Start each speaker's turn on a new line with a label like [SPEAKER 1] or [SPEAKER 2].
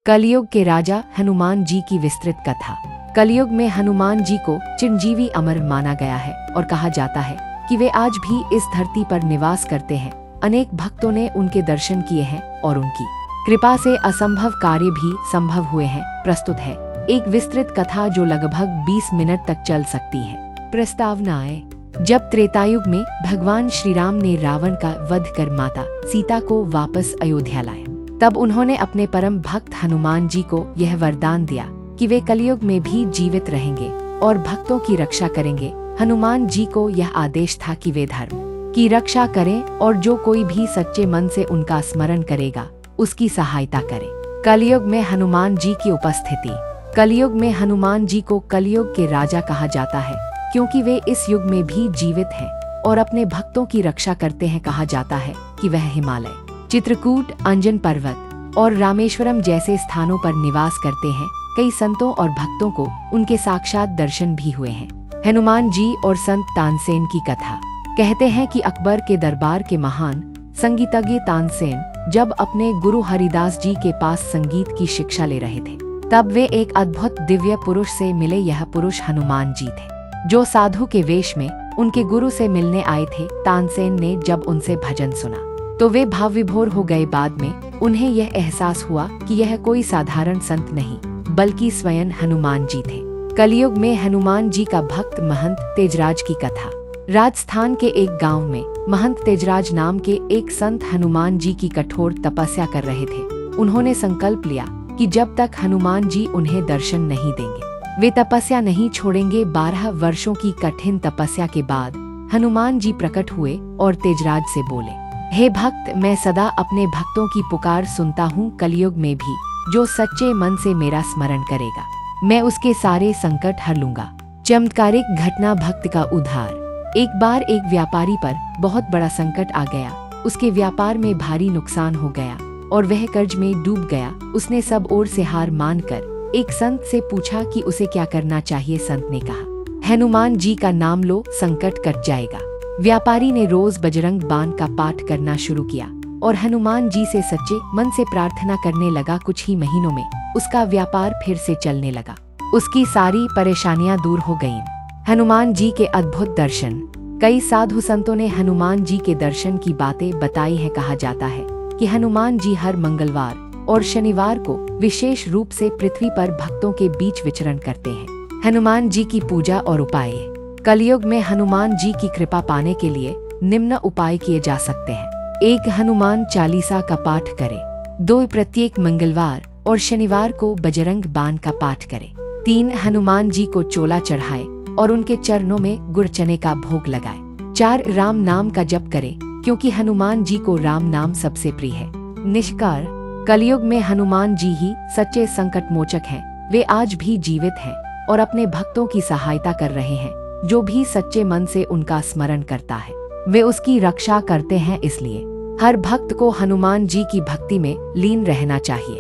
[SPEAKER 1] कलयुग के राजा हनुमान जी की विस्तृत कथा। कलयुग में हनुमान जी को चिरंजीवी अमर माना गया है और कहा जाता है कि वे आज भी इस धरती पर निवास करते हैं। अनेक भक्तों ने उनके दर्शन किए हैं और उनकी कृपा से असंभव कार्य भी संभव हुए हैं। प्रस्तुत है एक विस्तृत कथा जो लगभग 20 मिनट तक चल सकती है। प्रस्तावनाएं। जब त्रेतायुग में भगवान श्री राम ने रावण का वध कर माता सीता को वापस अयोध्या लाए, तब उन्होंने अपने परम भक्त हनुमान जी को यह वरदान दिया कि वे कलयुग में भी जीवित रहेंगे और भक्तों की रक्षा करेंगे। हनुमान जी को यह आदेश था कि वे धर्म की रक्षा करें और जो कोई भी सच्चे मन से उनका स्मरण करेगा उसकी सहायता करें। कलयुग में हनुमान जी की उपस्थिति। कलयुग में हनुमान जी को कलयुग के राजा कहा जाता है क्योंकि वे इस युग में भी जीवित हैं और अपने भक्तों की रक्षा करते हैं। कहा जाता है कि वह हिमालय, चित्रकूट, अंजन पर्वत और रामेश्वरम जैसे स्थानों पर निवास करते हैं। कई संतों और भक्तों को उनके साक्षात दर्शन भी हुए हैं। हनुमान जी और संत तानसेन की कथा। कहते हैं कि अकबर के दरबार के महान संगीतज्ञ तानसेन जब अपने गुरु हरिदास जी के पास संगीत की शिक्षा ले रहे थे, तब वे एक अद्भुत दिव्य पुरुष से मिले। यह पुरुष हनुमान जी थे जो साधु के वेश में उनके गुरु से मिलने आए थे। तानसेन ने जब उनसे भजन सुना तो वे भाव विभोर हो गए। बाद में उन्हें यह एहसास हुआ कि यह कोई साधारण संत नहीं बल्कि स्वयं हनुमान जी थे। कलयुग में हनुमान जी का भक्त महंत तेजराज की कथा। राजस्थान के एक गांव में महंत तेजराज नाम के एक संत हनुमान जी की कठोर तपस्या कर रहे थे। उन्होंने संकल्प लिया कि जब तक हनुमान जी उन्हें दर्शन नहीं देंगे वे तपस्या नहीं छोड़ेंगे। 12 वर्षों की कठिन तपस्या के बाद हनुमान जी प्रकट हुए और तेजराज से बोले, हे भक्त, मैं सदा अपने भक्तों की पुकार सुनता हूँ। कलयुग में भी जो सच्चे मन से मेरा स्मरण करेगा मैं उसके सारे संकट हर लूंगा। चमत्कारिक घटना, भक्त का उद्धार। एक बार एक व्यापारी पर बहुत बड़ा संकट आ गया। उसके व्यापार में भारी नुकसान हो गया और वह कर्ज में डूब गया। उसने सब ओर से हार मानकर एक संत से पूछा कि उसे क्या करना चाहिए। संत ने कहा, हनुमान जी का नाम लो, संकट कट जाएगा। व्यापारी ने रोज बजरंग बाण का पाठ करना शुरू किया और हनुमान जी से सच्चे मन से प्रार्थना करने लगा। कुछ ही महीनों में उसका व्यापार फिर से चलने लगा। उसकी सारी परेशानियां दूर हो गईं। हनुमान जी के अद्भुत दर्शन। कई साधु संतों ने हनुमान जी के दर्शन की बातें बताई है। कहा जाता है कि हनुमान जी हर मंगलवार और शनिवार को विशेष रूप से पृथ्वी पर भक्तों के बीच विचरण करते हैं। हनुमान जी की पूजा और उपाय। कलयुग में हनुमान जी की कृपा पाने के लिए निम्न उपाय किए जा सकते हैं। 1. हनुमान चालीसा का पाठ करें। 2. प्रत्येक मंगलवार और शनिवार को बजरंग बाण का पाठ करें। 3. हनुमान जी को चोला चढ़ाए और उनके चरणों में गुड़ चने का भोग लगाए। 4. राम नाम का जप करें क्योंकि हनुमान जी को राम नाम सबसे प्रिय है। निष्कार। कलयुग में हनुमान जी ही सच्चे संकट मोचक हैं। वे आज भी जीवित हैं और अपने भक्तों की सहायता कर रहे हैं। जो भी सच्चे मन से उनका स्मरण करता है वे उसकी रक्षा करते हैं। इसलिए हर भक्त को हनुमान जी की भक्ति में लीन रहना चाहिए।